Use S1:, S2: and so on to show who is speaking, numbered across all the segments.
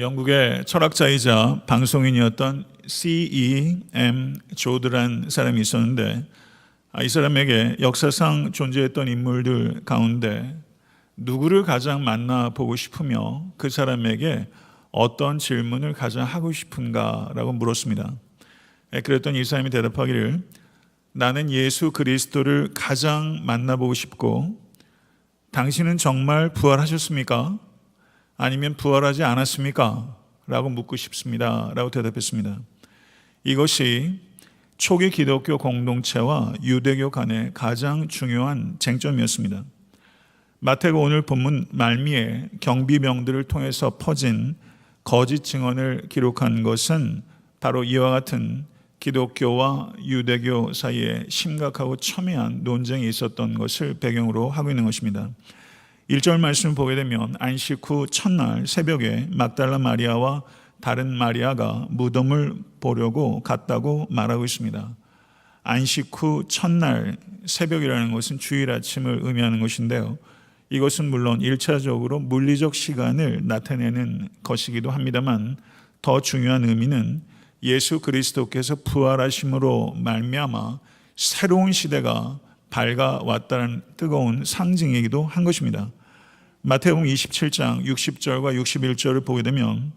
S1: 영국의 철학자이자 방송인이었던 C.E.M. 조드라는 사람이 있었는데, 이 사람에게 역사상 존재했던 인물들 가운데 누구를 가장 만나보고 싶으며 그 사람에게 어떤 질문을 가장 하고 싶은가라고 물었습니다. 그랬더니 이 사람이 대답하기를, 나는 예수 그리스도를 가장 만나보고 싶고, 당신은 정말 부활하셨습니까? 아니면 부활하지 않았습니까? 라고 묻고 싶습니다. 라고 대답했습니다. 이것이 초기 기독교 공동체와 유대교 간의 가장 중요한 쟁점이었습니다. 마태가 오늘 본문 말미에 경비병들을 통해서 퍼진 거짓 증언을 기록한 것은 바로 이와 같은 기독교와 유대교 사이에 심각하고 첨예한 논쟁이 있었던 것을 배경으로 하고 있는 것입니다. 1절 말씀을 보게 되면 안식 후 첫날 새벽에 막달라 마리아와 다른 마리아가 무덤을 보려고 갔다고 말하고 있습니다. 안식 후 첫날 새벽이라는 것은 주일 아침을 의미하는 것인데요. 이것은 물론 1차적으로 물리적 시간을 나타내는 것이기도 합니다만 더 중요한 의미는 예수 그리스도께서 부활하심으로 말미암아 새로운 시대가 밝아왔다는 뜨거운 상징이기도 한 것입니다. 마태복음 27장 60절과 61절을 보게 되면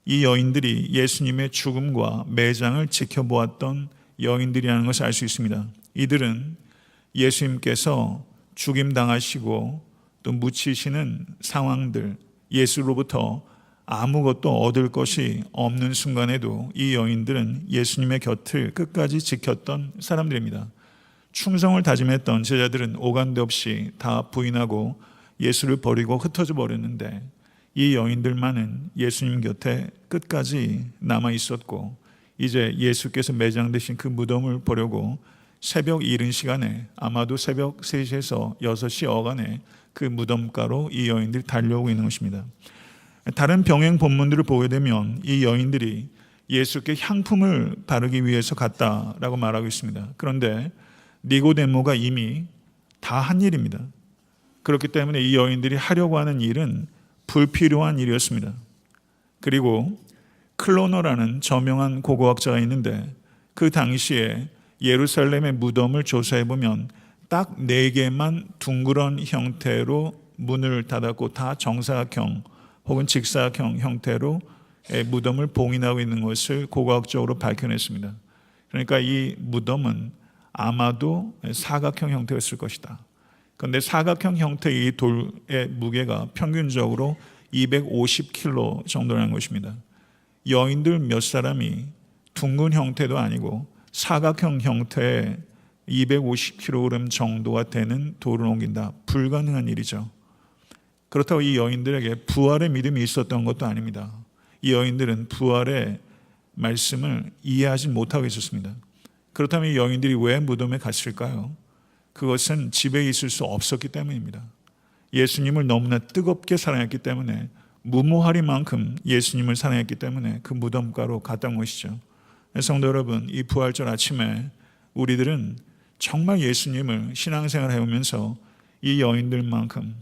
S1: 이 여인들이 예수님의 죽음과 매장을 지켜보았던 여인들이라는 것을 알 수 있습니다. 이들은 예수님께서 죽임당하시고 또 묻히시는 상황들, 예수로부터 아무것도 얻을 것이 없는 순간에도 이 여인들은 예수님의 곁을 끝까지 지켰던 사람들입니다. 충성을 다짐했던 제자들은 오간데 없이 다 부인하고 예수를 버리고 흩어져 버렸는데, 이 여인들만은 예수님 곁에 끝까지 남아 있었고, 이제 예수께서 매장되신 그 무덤을 보려고 새벽 이른 시간에, 아마도 새벽 3시에서 6시 어간에 그 무덤가로 이 여인들이 달려오고 있는 것입니다. 다른 병행 본문들을 보게 되면 이 여인들이 예수께 향품을 바르기 위해서 갔다라고 말하고 있습니다. 그런데 니고데모가 이미 다 한 일입니다. 그렇기 때문에 이 여인들이 하려고 하는 일은 불필요한 일이었습니다. 그리고 클로너라는 저명한 고고학자가 있는데, 그 당시에 예루살렘의 무덤을 조사해보면 딱 4개만 둥그런 형태로 문을 닫았고 다 정사각형 혹은 직사각형 형태로 무덤을 봉인하고 있는 것을 고고학적으로 밝혀냈습니다. 그러니까 이 무덤은 아마도 사각형 형태였을 것이다. 그런데 사각형 형태의 이 돌의 무게가 평균적으로 250kg 정도라는 것입니다. 여인들 몇 사람이 둥근 형태도 아니고 사각형 형태의 250kg 정도가 되는 돌을 옮긴다. 불가능한 일이죠. 그렇다고 이 여인들에게 부활의 믿음이 있었던 것도 아닙니다. 이 여인들은 부활의 말씀을 이해하지 못하고 있었습니다. 그렇다면 이 여인들이 왜 무덤에 갔을까요? 그것은 집에 있을 수 없었기 때문입니다. 예수님을 너무나 뜨겁게 사랑했기 때문에, 무모하리만큼 예수님을 사랑했기 때문에 그 무덤가로 갔던 것이죠. 성도 여러분, 이 부활절 아침에 우리들은 정말 예수님을 신앙생활 해오면서 이 여인들만큼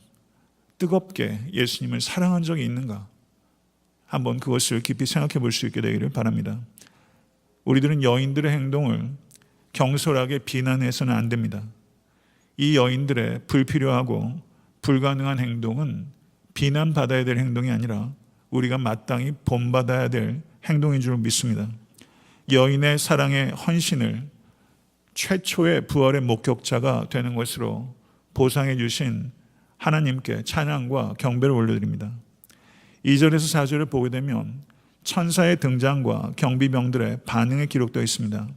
S1: 뜨겁게 예수님을 사랑한 적이 있는가? 한번 그것을 깊이 생각해 볼 수 있게 되기를 바랍니다. 우리들은 여인들의 행동을 경솔하게 비난해서는 안 됩니다. 이 여인들의 불필요하고 불가능한 행동은 비난받아야 될 행동이 아니라 우리가 마땅히 본받아야 될 행동인 줄 믿습니다. 여인의 사랑의 헌신을 최초의 부활의 목격자가 되는 것으로 보상해 주신 하나님께 찬양과 경배를 올려드립니다. 2절에서 4절을 보게 되면 천사의 등장과 경비병들의 반응이 기록되어 있습니다.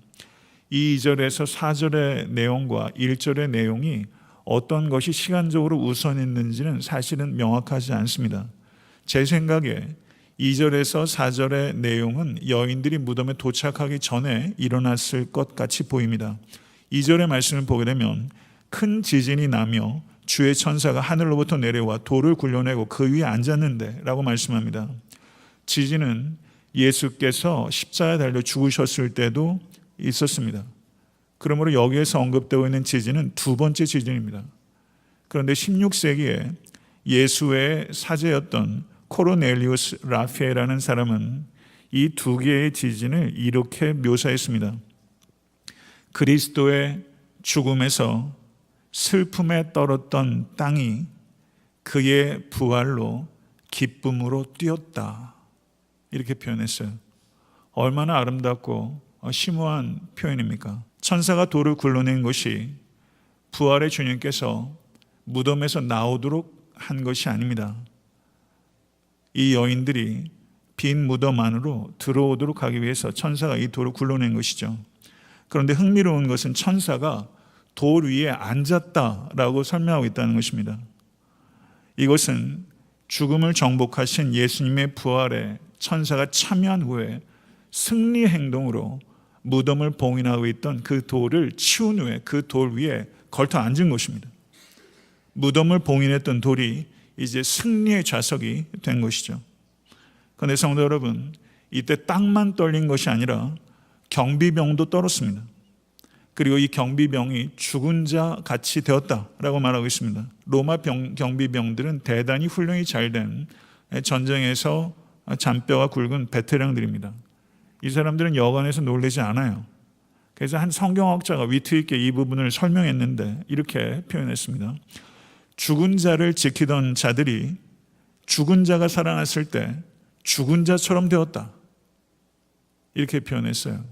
S1: 이 2절에서 4절의 내용과 1절의 내용이 어떤 것이 시간적으로 우선했는지는 사실은 명확하지 않습니다. 제 생각에 2절에서 4절의 내용은 여인들이 무덤에 도착하기 전에 일어났을 것 같이 보입니다. 2절의 말씀을 보게 되면 큰 지진이 나며 주의 천사가 하늘로부터 내려와 돌을 굴려내고 그 위에 앉았는데 라고 말씀합니다. 지진은 예수께서 십자가에 달려 죽으셨을 때도 있었습니다. 그러므로 여기에서 언급되고 있는 지진은 2번째 지진입니다. 그런데 16세기에 예수의 사제였던 코르넬리우스 라피에라는 사람은 이 두 개의 지진을 이렇게 묘사했습니다. 그리스도의 죽음에서 슬픔에 떨었던 땅이 그의 부활로 기쁨으로 뛰었다. 이렇게 표현했어요. 얼마나 아름답고 심오한 표현입니까? 천사가 돌을 굴러낸 것이 부활의 주님께서 무덤에서 나오도록 한 것이 아닙니다. 이 여인들이 빈 무덤 안으로 들어오도록 하기 위해서 천사가 이 돌을 굴러낸 것이죠. 그런데 흥미로운 것은 천사가 돌 위에 앉았다라고 설명하고 있다는 것입니다. 이것은 죽음을 정복하신 예수님의 부활에 천사가 참여한 후에 승리 행동으로 무덤을 봉인하고 있던 그 돌을 치운 후에 그 돌 위에 걸터 앉은 것입니다. 무덤을 봉인했던 돌이 이제 승리의 좌석이 된 것이죠. 그런데 성도 여러분, 이때 땅만 떨린 것이 아니라 경비병도 떨었습니다. 그리고 이 경비병이 죽은 자 같이 되었다라고 말하고 있습니다. 로마 경비병들은 대단히 훈련이 잘 된 전쟁에서 잔뼈가 굵은 베테랑들입니다. 이 사람들은 여간에서 놀라지 않아요. 그래서 한 성경학자가 위트 있게 이 부분을 설명했는데 이렇게 표현했습니다. 죽은 자를 지키던 자들이 죽은 자가 살아났을 때 죽은 자처럼 되었다. 이렇게 표현했어요.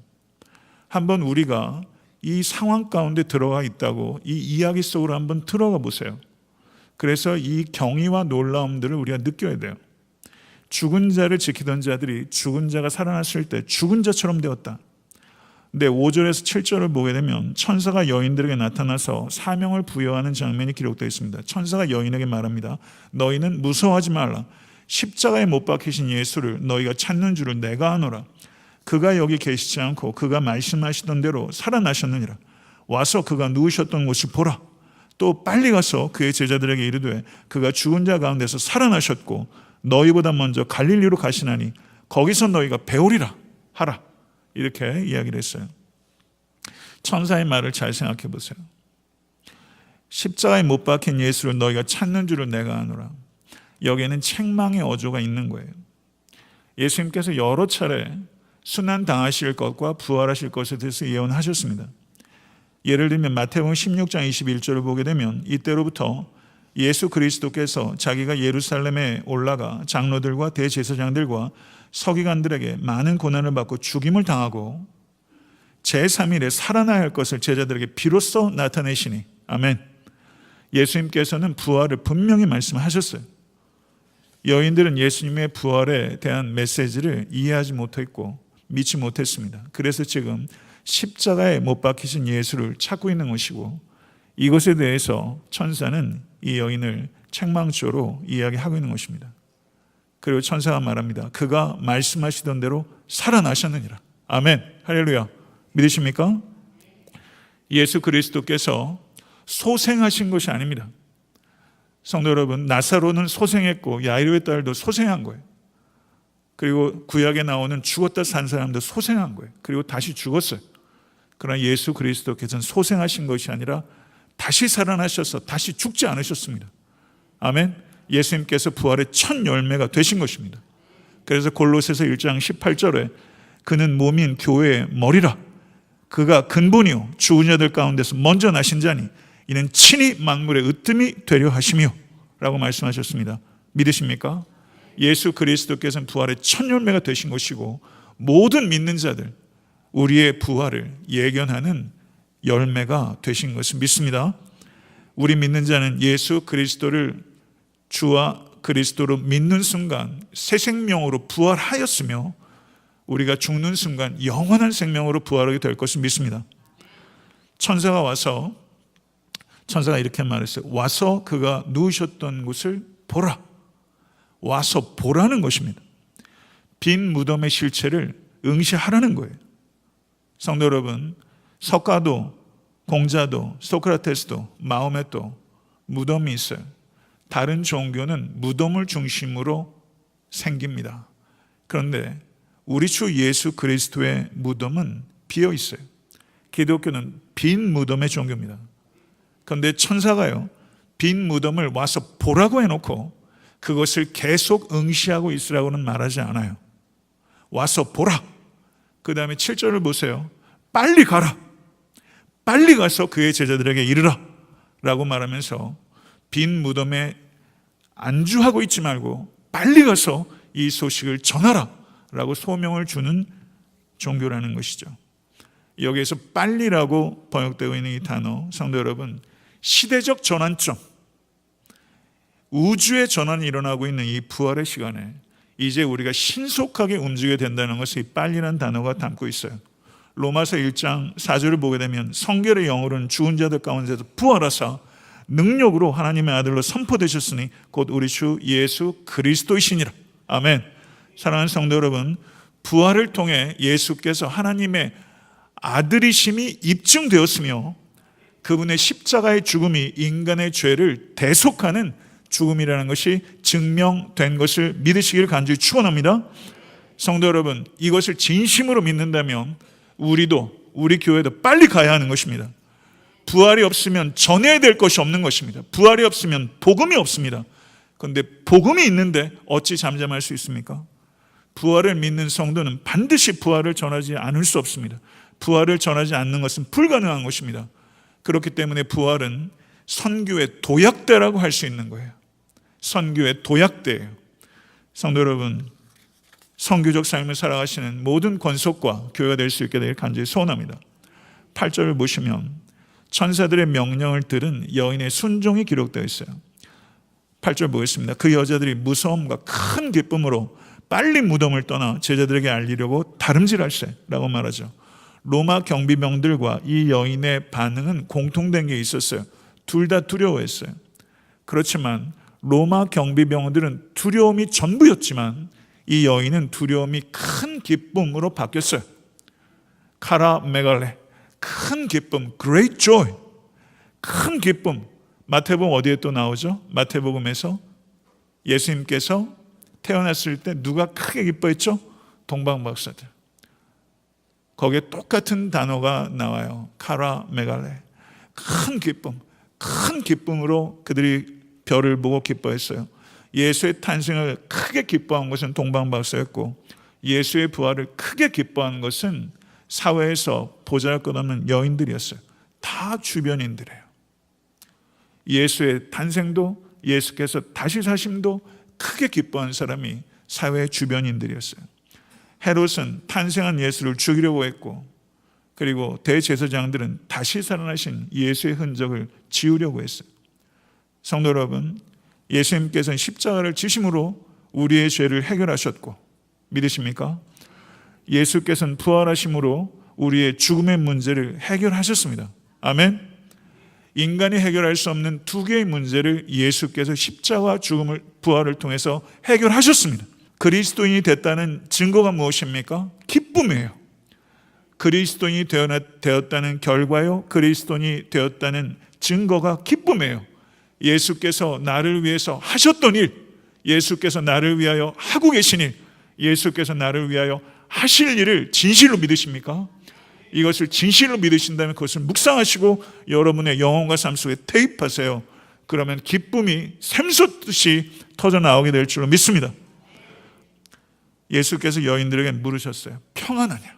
S1: 한번 우리가 이 상황 가운데 들어가 있다고 이 이야기 속으로 한번 들어가 보세요. 그래서 이 경이와 놀라움들을 우리가 느껴야 돼요. 죽은 자를 지키던 자들이 죽은 자가 살아났을 때 죽은 자처럼 되었다. 근데 5절에서 7절을 보게 되면 천사가 여인들에게 나타나서 사명을 부여하는 장면이 기록되어 있습니다. 천사가 여인에게 말합니다. 너희는 무서워하지 말라. 십자가에 못 박히신 예수를 너희가 찾는 줄을 내가 아노라. 그가 여기 계시지 않고 그가 말씀하시던 대로 살아나셨느니라. 와서 그가 누우셨던 곳을 보라. 또 빨리 가서 그의 제자들에게 이르되 그가 죽은 자 가운데서 살아나셨고 너희보다 먼저 갈릴리로 가시나니 거기서 너희가 배우리라 하라. 이렇게 이야기를 했어요. 천사의 말을 잘 생각해 보세요. 십자가에 못 박힌 예수를 너희가 찾는 줄을 내가 아노라. 여기에는 책망의 어조가 있는 거예요. 예수님께서 여러 차례 순환당하실 것과 부활하실 것에 대해서 예언하셨습니다. 예를 들면 마태복음 16장 21절을 보게 되면 이때로부터 예수 그리스도께서 자기가 예루살렘에 올라가 장로들과 대제사장들과 서기관들에게 많은 고난을 받고 죽임을 당하고 제3일에 살아나야 할 것을 제자들에게 비로소 나타내시니 아멘. 예수님께서는 부활을 분명히 말씀하셨어요. 여인들은 예수님의 부활에 대한 메시지를 이해하지 못했고 믿지 못했습니다. 그래서 지금 십자가에 못 박히신 예수를 찾고 있는 것이고 이것에 대해서 천사는 이 여인을 책망조로 이야기하고 있는 것입니다. 그리고 천사가 말합니다. 그가 말씀하시던 대로 살아나셨느니라. 아멘. 할렐루야. 믿으십니까? 예수 그리스도께서 소생하신 것이 아닙니다. 성도 여러분, 나사로는 소생했고 야이로의 딸도 소생한 거예요. 그리고 구약에 나오는 죽었다 산 사람도 소생한 거예요. 그리고 다시 죽었어요. 그러나 예수 그리스도께서는 소생하신 것이 아니라 다시 살아나셔서 다시 죽지 않으셨습니다. 아멘. 예수님께서 부활의 첫 열매가 되신 것입니다. 그래서 골로새서 1장 18절에 그는 몸인 교회의 머리라. 그가 근본이요 죽은 자들 가운데서 먼저 나신 자니 이는 친히 만물의 으뜸이 되려 하시며 라고 말씀하셨습니다. 믿으십니까? 예수 그리스도께서는 부활의 첫 열매가 되신 것이고 모든 믿는 자들 우리의 부활을 예견하는 열매가 되신 것을 믿습니다. 우리 믿는 자는 예수 그리스도를 주와 그리스도로 믿는 순간 새 생명으로 부활하였으며 우리가 죽는 순간 영원한 생명으로 부활하게 될 것을 믿습니다. 천사가 와서 천사가 이렇게 말했어요. 와서 그가 누우셨던 곳을 보라. 와서 보라는 것입니다. 빈 무덤의 실체를 응시하라는 거예요. 성도 여러분, 석가도, 공자도, 소크라테스도, 마호메도 무덤이 있어요. 다른 종교는 무덤을 중심으로 생깁니다. 그런데 우리 주 예수 그리스도의 무덤은 비어 있어요. 기독교는 빈 무덤의 종교입니다. 그런데 천사가요, 빈 무덤을 와서 보라고 해놓고 그것을 계속 응시하고 있으라고는 말하지 않아요. 와서 보라. 그 다음에 7절을 보세요. 빨리 가라. 빨리 가서 그의 제자들에게 이르라 라고 말하면서 빈 무덤에 안주하고 있지 말고 빨리 가서 이 소식을 전하라 라고 소명을 주는 종교라는 것이죠. 여기에서 빨리라고 번역되어 있는 이 단어, 성도 여러분, 시대적 전환점, 우주의 전환이 일어나고 있는 이 부활의 시간에 이제 우리가 신속하게 움직여야 된다는 것을 이 빨리라는 단어가 담고 있어요. 로마서 1장 4절을 보게 되면 성결의 영으로는 죽은 자들 가운데서 부활하사 능력으로 하나님의 아들로 선포되셨으니 곧 우리 주 예수 그리스도이시니라. 아멘. 사랑하는 성도 여러분, 부활을 통해 예수께서 하나님의 아들이심이 입증되었으며 그분의 십자가의 죽음이 인간의 죄를 대속하는 죽음이라는 것이 증명된 것을 믿으시기를 간절히 축원합니다. 성도 여러분, 이것을 진심으로 믿는다면 우리도, 우리 교회도 빨리 가야 하는 것입니다. 부활이 없으면 전해야 될 것이 없는 것입니다. 부활이 없으면 복음이 없습니다. 그런데 복음이 있는데 어찌 잠잠할 수 있습니까? 부활을 믿는 성도는 반드시 부활을 전하지 않을 수 없습니다. 부활을 전하지 않는 것은 불가능한 것입니다. 그렇기 때문에 부활은 선교의 도약대라고 할 수 있는 거예요. 선교의 도약대예요. 성도 여러분, 선교적 삶을 살아가시는 모든 권속과 교회가 될 수 있게 되길 간절히 소원합니다. 8절을 보시면 천사들의 명령을 들은 여인의 순종이 기록되어 있어요. 8절 보겠습니다. 그 여자들이 무서움과 큰 기쁨으로 빨리 무덤을 떠나 제자들에게 알리려고 다름질할세라고 말하죠. 로마 경비병들과 이 여인의 반응은 공통된 게 있었어요. 둘 다 두려워했어요. 그렇지만 로마 경비병들은 두려움이 전부였지만 이 여인은 두려움이 큰 기쁨으로 바뀌었어요. 카라 메갈레, 큰 기쁨, great joy, 큰 기쁨. 마태복음 어디에 또 나오죠? 마태복음에서 예수님께서 태어났을 때 누가 크게 기뻐했죠? 동방박사들. 거기에 똑같은 단어가 나와요. 카라 메갈레, 큰 기쁨, 큰 기쁨으로 그들이 별을 보고 기뻐했어요. 예수의 탄생을 크게 기뻐한 것은 동방박사였고 예수의 부활을 크게 기뻐한 것은 사회에서 보잘것없는 여인들이었어요. 다 주변인들이에요. 예수의 탄생도 예수께서 다시 사심도 크게 기뻐한 사람이 사회의 주변인들이었어요. 헤롯은 탄생한 예수를 죽이려고 했고 그리고 대제사장들은 다시 살아나신 예수의 흔적을 지우려고 했어요. 성도 여러분, 예수님께서는 십자가를 지심으로 우리의 죄를 해결하셨고 믿으십니까? 예수께서는 부활하심으로 우리의 죽음의 문제를 해결하셨습니다. 아멘. 인간이 해결할 수 없는 두 개의 문제를 예수께서 십자가 죽음을 부활을 통해서 해결하셨습니다. 그리스도인이 됐다는 증거가 무엇입니까? 기쁨이에요. 그리스도인이 되었다는 결과요, 그리스도인이 되었다는 증거가 기쁨이에요. 예수께서 나를 위해서 하셨던 일, 예수께서 나를 위하여 하고 계신 일, 예수께서 나를 위하여 하실 일을 진실로 믿으십니까? 이것을 진실로 믿으신다면 그것을 묵상하시고 여러분의 영혼과 삶 속에 대입하세요. 그러면 기쁨이 샘솟듯이 터져나오게 될 줄로 믿습니다. 예수께서 여인들에게 물으셨어요. 평안하냐?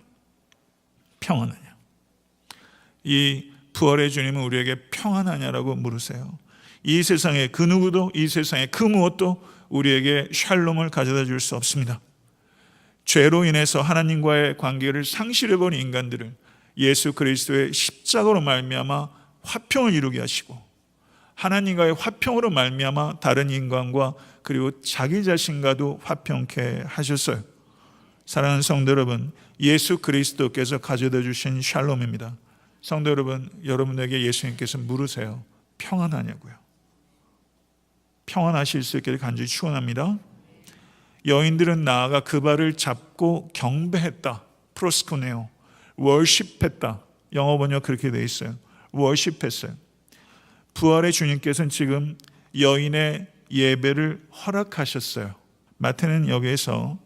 S1: 평안하냐? 이 부활의 주님은 우리에게 평안하냐라고 물으세요. 이 세상에 그 누구도, 이 세상에 그 무엇도 우리에게 샬롬을 가져다 줄 수 없습니다. 죄로 인해서 하나님과의 관계를 상실해버린 인간들을 예수 그리스도의 십자가로 말미암아 화평을 이루게 하시고 하나님과의 화평으로 말미암아 다른 인간과 그리고 자기 자신과도 화평케 하셨어요. 사랑하는 성도 여러분, 예수 그리스도께서 가져다 주신 샬롬입니다. 성도 여러분, 여러분에게 예수님께서 물으세요. 평안하냐고요. 평안하실 수 있기를 간절히 축원합니다. 여인들은 나아가 그 발을 잡고 경배했다. 프로스코네오, 월십했다. 영어 번역 그렇게 돼 있어요. 월십했어요. 부활의 주님께서는 지금 여인의 예배를 허락하셨어요. 마태는 여기에서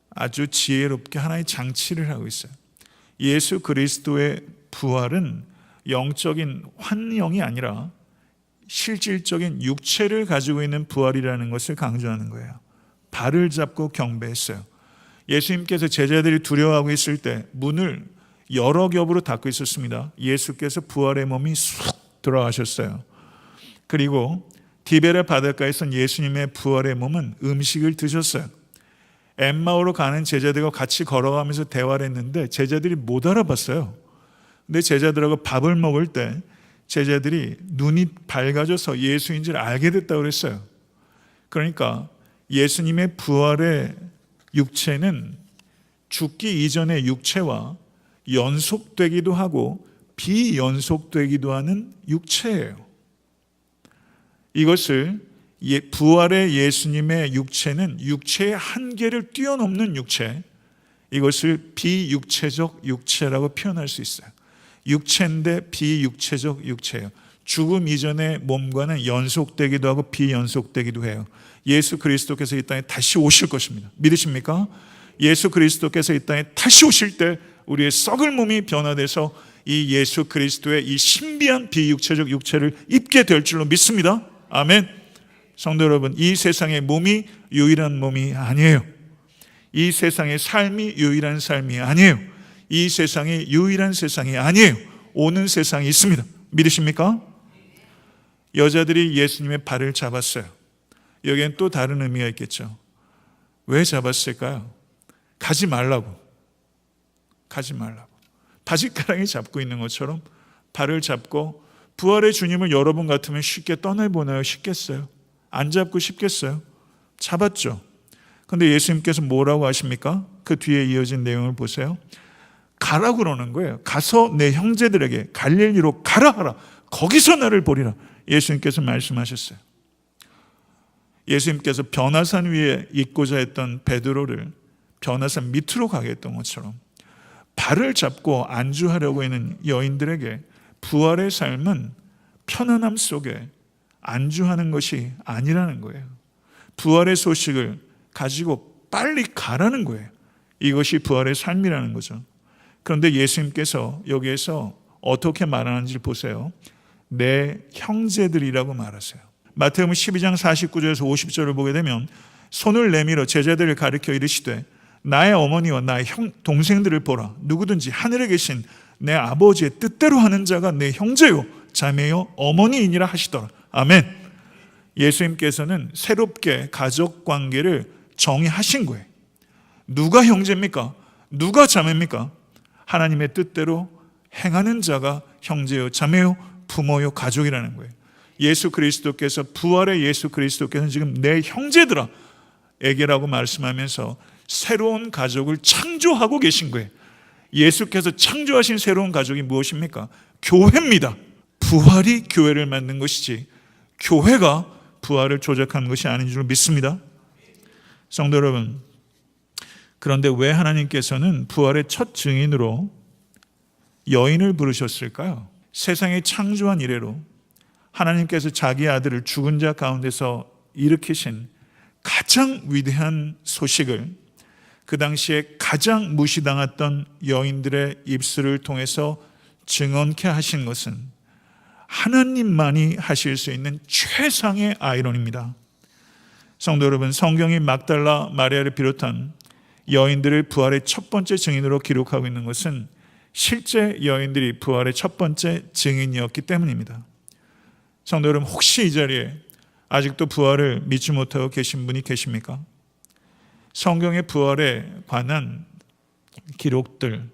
S1: 아주 지혜롭게 하나의 장치를 하고 있어요. 예수 그리스도의 부활은 영적인 환영이 아니라 실질적인 육체를 가지고 있는 부활이라는 것을 강조하는 거예요. 발을 잡고 경배했어요. 예수님께서 제자들이 두려워하고 있을 때 문을 여러 겹으로 닫고 있었습니다. 예수께서 부활의 몸이 쑥 들어가셨어요. 그리고 디베레 바닷가에선 예수님의 부활의 몸은 음식을 드셨어요. 엠마오로 가는 제자들과 같이 걸어가면서 대화를 했는데 제자들이 못 알아봤어요. 근데 제자들하고 밥을 먹을 때 제자들이 눈이 밝아져서 예수인 줄 알게 됐다고 그랬어요. 그러니까 예수님의 부활의 육체는 죽기 이전의 육체와 연속되기도 하고 비연속되기도 하는 육체예요. 이것을 부활의 예수님의 육체는 육체의 한계를 뛰어넘는 육체, 이것을 비육체적 육체라고 표현할 수 있어요. 육체인데 비육체적 육체예요. 죽음 이전의 몸과는 연속되기도 하고 비연속되기도 해요. 예수 그리스도께서 이 땅에 다시 오실 것입니다. 믿으십니까? 예수 그리스도께서 이 땅에 다시 오실 때 우리의 썩을 몸이 변화돼서 이 예수 그리스도의 이 신비한 비육체적 육체를 입게 될 줄로 믿습니다. 아멘. 성도 여러분, 이 세상의 몸이 유일한 몸이 아니에요. 이 세상의 삶이 유일한 삶이 아니에요. 이 세상이 유일한 세상이 아니에요. 오는 세상이 있습니다. 믿으십니까? 여자들이 예수님의 발을 잡았어요. 여기엔 또 다른 의미가 있겠죠. 왜 잡았을까요? 가지 말라고. 가지 말라고. 바지가랑이 잡고 있는 것처럼 발을 잡고, 부활의 주님을 여러분 같으면 쉽게 떠내보내요? 쉽겠어요? 안 잡고 싶겠어요? 잡았죠. 근데 예수님께서 뭐라고 하십니까? 그 뒤에 이어진 내용을 보세요. 가라고 그러는 거예요. 가서 내 형제들에게 갈릴리로 가라 하라. 거기서 나를 보리라. 예수님께서 말씀하셨어요. 예수님께서 변화산 위에 있고자 했던 베드로를 변화산 밑으로 가게 했던 것처럼 발을 잡고 안주하려고 하는 여인들에게 부활의 삶은 편안함 속에 안주하는 것이 아니라는 거예요. 부활의 소식을 가지고 빨리 가라는 거예요. 이것이 부활의 삶이라는 거죠. 그런데 예수님께서 여기에서 어떻게 말하는지 보세요. 내 형제들이라고 말하세요. 마태복음 12장 49절에서 50절을 보게 되면 손을 내밀어 제자들을 가리켜 이르시되 나의 어머니와 나의 동생들을 보라. 누구든지 하늘에 계신 내 아버지의 뜻대로 하는 자가 내 형제요 자매요 어머니이니라 하시더라. 아멘. 예수님께서는 새롭게 가족 관계를 정의하신 거예요. 누가 형제입니까? 누가 자매입니까? 하나님의 뜻대로 행하는 자가 형제요 자매요 부모요 가족이라는 거예요. 예수 그리스도께서, 부활의 예수 그리스도께서는 지금 내 형제들아 에게라고 말씀하면서 새로운 가족을 창조하고 계신 거예요. 예수께서 창조하신 새로운 가족이 무엇입니까? 교회입니다. 부활이 교회를 만든 것이지 교회가 부활을 조작한 것이 아닌 줄 믿습니다. 성도 여러분, 그런데 왜 하나님께서는 부활의 첫 증인으로 여인을 부르셨을까요? 세상의 창조한 이래로 하나님께서 자기 아들을 죽은 자 가운데서 일으키신 가장 위대한 소식을 그 당시에 가장 무시당했던 여인들의 입술을 통해서 증언케 하신 것은 하나님만이 하실 수 있는 최상의 아이론입니다. 성도 여러분, 성경이 막달라 마리아를 비롯한 여인들을 부활의 첫 번째 증인으로 기록하고 있는 것은 실제 여인들이 부활의 첫 번째 증인이었기 때문입니다. 성도 여러분, 혹시 이 자리에 아직도 부활을 믿지 못하고 계신 분이 계십니까? 성경의 부활에 관한 기록들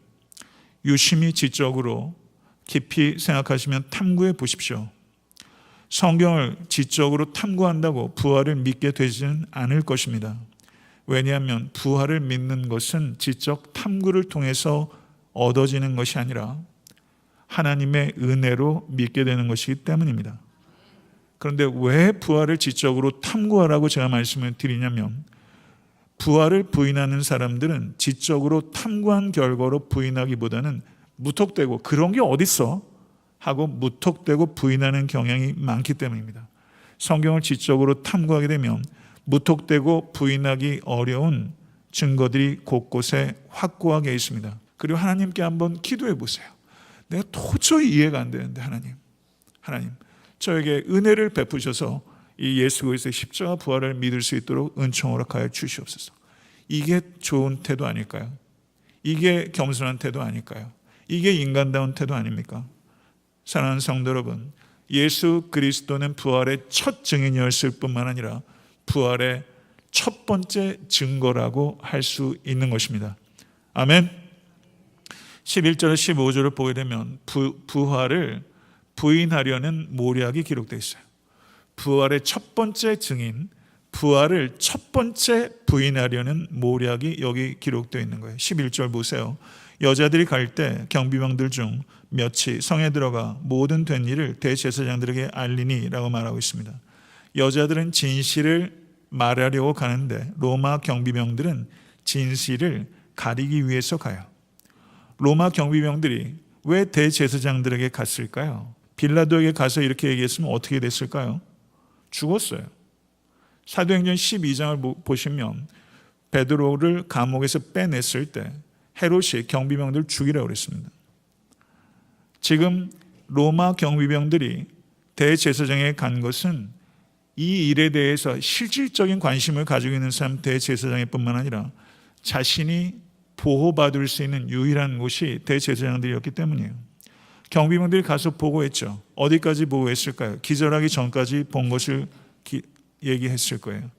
S1: 유심히 지적으로 깊이 생각하시면 탐구해 보십시오. 성경을 지적으로 탐구한다고 부활을 믿게 되지는 않을 것입니다. 왜냐하면 부활을 믿는 것은 지적 탐구를 통해서 얻어지는 것이 아니라 하나님의 은혜로 믿게 되는 것이기 때문입니다. 그런데 왜 부활을 지적으로 탐구하라고 제가 말씀을 드리냐면, 부활을 부인하는 사람들은 지적으로 탐구한 결과로 부인하기보다는 무턱대고 그런 게 어딨어? 하고 무턱대고 부인하는 경향이 많기 때문입니다. 성경을 지적으로 탐구하게 되면 무턱대고 부인하기 어려운 증거들이 곳곳에 확고하게 있습니다. 그리고 하나님께 한번 기도해 보세요. 내가 도저히 이해가 안 되는데 하나님 저에게 은혜를 베푸셔서 이 예수 그리스도의 십자가 부활을 믿을 수 있도록 은총 허락하여 주시옵소서. 이게 좋은 태도 아닐까요? 이게 겸손한 태도 아닐까요? 이게 인간다운 태도 아닙니까? 사랑하는 성도 여러분, 예수 그리스도는 부활의 첫 증인이었을 뿐만 아니라 부활의 첫 번째 증거라고 할 수 있는 것입니다. 아멘. 11절 15절을 보게 되면 부활을 부인하려는 모략이 기록되어 있어요. 부활의 첫 번째 증인, 부활을 첫 번째 부인하려는 모략이 여기 기록되어 있는 거예요. 11절 보세요. 여자들이 갈 때 경비병들 중 몇이 성에 들어가 모든 된 일을 대제사장들에게 알리니 라고 말하고 있습니다. 여자들은 진실을 말하려고 가는데 로마 경비병들은 진실을 가리기 위해서 가요. 로마 경비병들이 왜 대제사장들에게 갔을까요? 빌라도에게 가서 이렇게 얘기했으면 어떻게 됐을까요? 죽었어요. 사도행전 12장을 보시면 베드로를 감옥에서 빼냈을 때 헤롯이 경비병들 죽이라고 그랬습니다. 지금 로마 경비병들이 대제사장에 간 것은 이 일에 대해서 실질적인 관심을 가지고 있는 사람 대제사장일 뿐만 아니라 자신이 보호받을 수 있는 유일한 곳이 대제사장들이었기 때문이에요. 경비병들이 가서 보고했죠. 어디까지 보고했을까요? 기절하기 전까지 본 것을 얘기했을 거예요.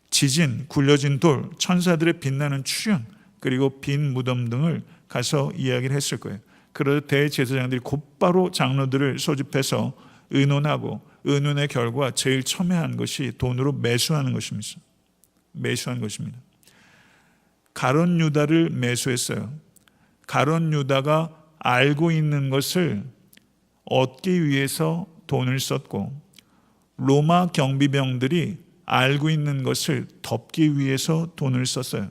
S1: 지진, 굴려진 돌, 천사들의 빛나는 출현, 그리고 빈 무덤 등을 가서 이야기를 했을 거예요. 그러자 대제사장들이 곧바로 장로들을 소집해서 의논하고 의논의 결과 제일 첨예한 것이 돈으로 매수하는 것입니다. 매수한 것입니다. 가룟 유다를 매수했어요. 가룟 유다가 알고 있는 것을 얻기 위해서 돈을 썼고 로마 경비병들이 알고 있는 것을 덮기 위해서 돈을 썼어요.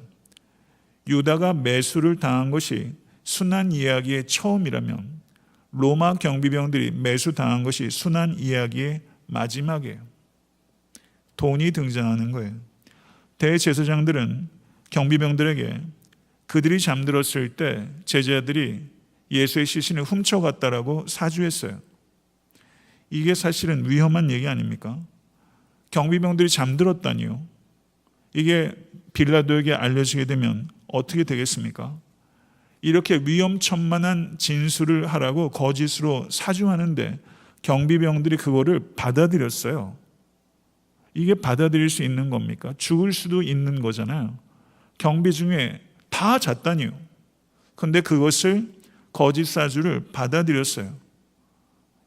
S1: 유다가 매수를 당한 것이 순환 이야기의 처음이라면 로마 경비병들이 매수당한 것이 순환 이야기의 마지막이에요. 돈이 등장하는 거예요. 대제사장들은 경비병들에게 그들이 잠들었을 때 제자들이 예수의 시신을 훔쳐갔다라고 사주했어요. 이게 사실은 위험한 얘기 아닙니까? 경비병들이 잠들었다니요. 이게 빌라도에게 알려지게 되면 어떻게 되겠습니까? 이렇게 위험천만한 진술을 하라고 거짓으로 사주하는데 경비병들이 그거를 받아들였어요. 이게 받아들일 수 있는 겁니까? 죽을 수도 있는 거잖아요. 경비 중에 다 잤다니요. 근데 그것을 거짓 사주를 받아들였어요.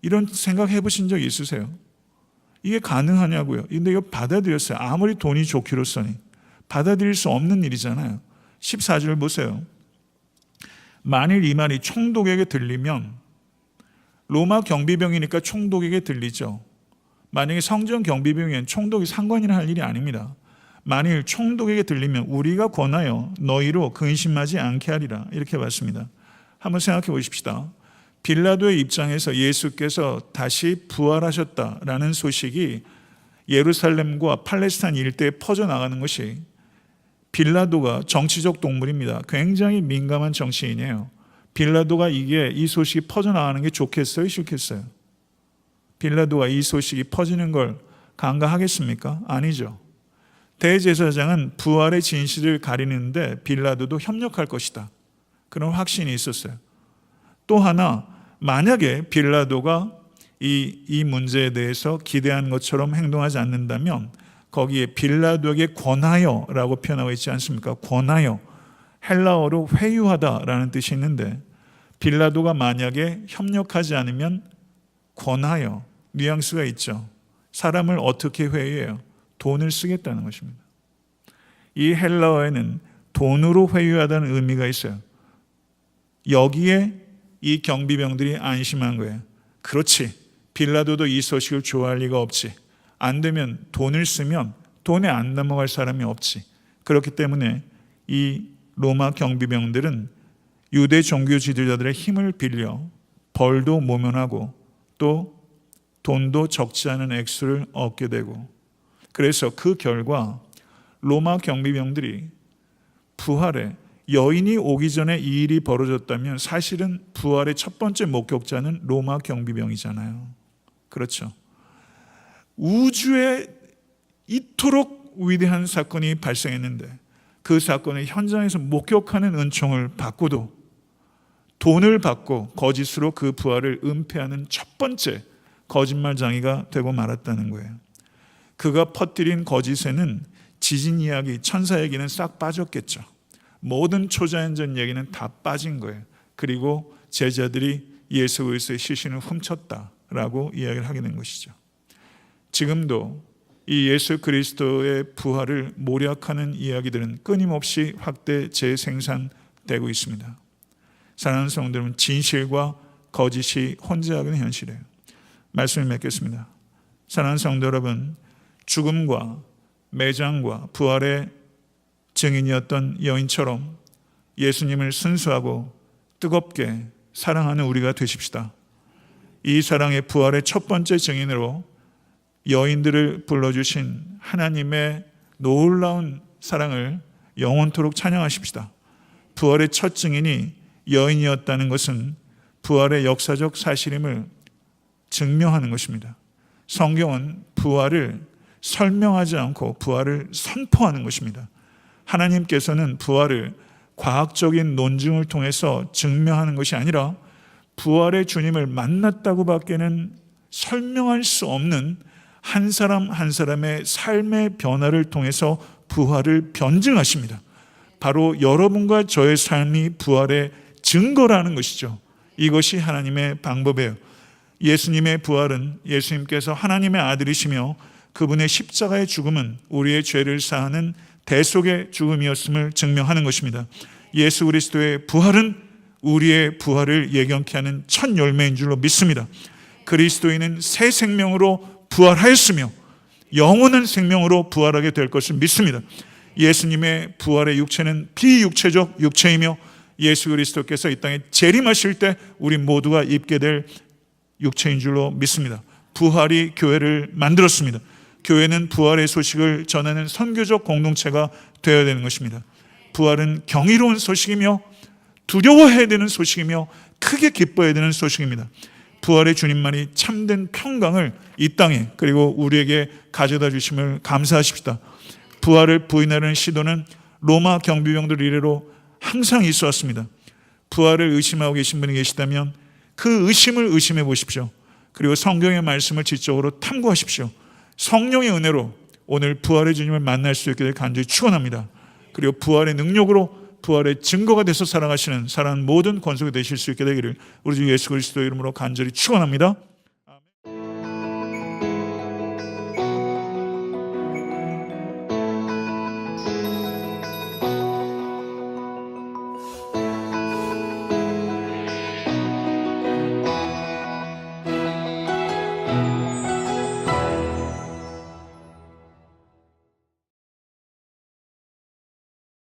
S1: 이런 생각 해보신 적 있으세요? 이게 가능하냐고요. 근데 이거 받아들였어요. 아무리 돈이 좋기로서니 받아들일 수 없는 일이잖아요. 14절 보세요. 만일 이 말이 총독에게 들리면, 로마 경비병이니까 총독에게 들리죠. 만약에 성전 경비병이면 총독이 상관이나 할 일이 아닙니다. 만일 총독에게 들리면 우리가 권하여 너희로 근심하지 않게 하리라, 이렇게 봤습니다. 한번 생각해 보십시다. 빌라도의 입장에서 예수께서 다시 부활하셨다라는 소식이 예루살렘과 팔레스타인 일대에 퍼져나가는 것이, 빌라도가 정치적 동물입니다. 굉장히 민감한 정치인이에요. 빌라도가 이 소식이 퍼져나가는 게 좋겠어요? 싫겠어요? 빌라도가 이 소식이 퍼지는 걸 간과하겠습니까? 아니죠. 대제사장은 부활의 진실을 가리는데 빌라도도 협력할 것이다, 그런 확신이 있었어요. 또 하나, 만약에 빌라도가 이 문제에 대해서 기대한 것처럼 행동하지 않는다면 거기에 빌라도에게 권하여라고 표현하고 있지 않습니까? 권하여, 헬라어로 회유하다라는 뜻이 있는데 빌라도가 만약에 협력하지 않으면 권하여, 뉘앙스가 있죠. 사람을 어떻게 회유해요? 돈을 쓰겠다는 것입니다. 이 헬라어에는 돈으로 회유하다는 의미가 있어요. 여기에 이 경비병들이 안심한 거예요. 그렇지, 빌라도도 이 소식을 좋아할 리가 없지. 안 되면 돈을 쓰면 돈에 안 넘어갈 사람이 없지. 그렇기 때문에 이 로마 경비병들은 유대 종교 지도자들의 힘을 빌려 벌도 모면하고 또 돈도 적지 않은 액수를 얻게 되고, 그래서 그 결과 로마 경비병들이 부활에, 여인이 오기 전에 이 일이 벌어졌다면 사실은 부활의 첫 번째 목격자는 로마 경비병이잖아요. 그렇죠. 우주에 이토록 위대한 사건이 발생했는데 그 사건의 현장에서 목격하는 은총을 받고도 돈을 받고 거짓으로 그 부활을 은폐하는 첫 번째 거짓말장이가 되고 말았다는 거예요. 그가 퍼뜨린 거짓에는 지진 이야기, 천사 얘기는 싹 빠졌겠죠. 모든 초자연전 얘기는 다 빠진 거예요. 그리고 제자들이 예수 그리스도의 시신을 훔쳤다라고 이야기를 하게 된 것이죠. 지금도 이 예수 그리스도의 부활을 모략하는 이야기들은 끊임없이 확대 재생산되고 있습니다. 사랑하는 성도 여러분, 진실과 거짓이 혼재하는 현실이에요. 말씀을 맺겠습니다. 사랑하는 성도 여러분, 죽음과 매장과 부활의 증인이었던 여인처럼 예수님을 순수하고 뜨겁게 사랑하는 우리가 되십시다. 이 사랑의 부활의 첫 번째 증인으로 여인들을 불러주신 하나님의 놀라운 사랑을 영원토록 찬양하십시다. 부활의 첫 증인이 여인이었다는 것은 부활의 역사적 사실임을 증명하는 것입니다. 성경은 부활을 설명하지 않고 부활을 선포하는 것입니다. 하나님께서는 부활을 과학적인 논증을 통해서 증명하는 것이 아니라 부활의 주님을 만났다고 밖에는 설명할 수 없는 한 사람 한 사람의 삶의 변화를 통해서 부활을 변증하십니다. 바로 여러분과 저의 삶이 부활의 증거라는 것이죠. 이것이 하나님의 방법이에요. 예수님의 부활은 예수님께서 하나님의 아들이시며 그분의 십자가의 죽음은 우리의 죄를 사하는 대속의 죽음이었음을 증명하는 것입니다. 예수 그리스도의 부활은 우리의 부활을 예견케 하는 첫 열매인 줄로 믿습니다. 그리스도인은 새 생명으로 부활하였으며 영원한 생명으로 부활하게 될 것을 믿습니다. 예수님의 부활의 육체는 비육체적 육체이며 예수 그리스도께서 이 땅에 재림하실 때 우리 모두가 입게 될 육체인 줄로 믿습니다. 부활이 교회를 만들었습니다. 교회는 부활의 소식을 전하는 선교적 공동체가 되어야 되는 것입니다. 부활은 경이로운 소식이며 두려워해야 되는 소식이며 크게 기뻐해야 되는 소식입니다. 부활의 주님만이 참된 평강을 이 땅에 그리고 우리에게 가져다 주심을 감사하십시다. 부활을 부인하려는 시도는 로마 경비병들 이래로 항상 있어 왔습니다. 부활을 의심하고 계신 분이 계시다면 그 의심을 의심해 보십시오. 그리고 성경의 말씀을 지적으로 탐구하십시오. 성령의 은혜로 오늘 부활의 주님을 만날 수 있게 될 간절히 축원합니다. 그리고 부활의 능력으로 부활의 증거가 돼서 살아가시는 모든 권속이 되실 수 있게 되기를 우리 주 예수 그리스도의 이름으로 간절히 축원합니다.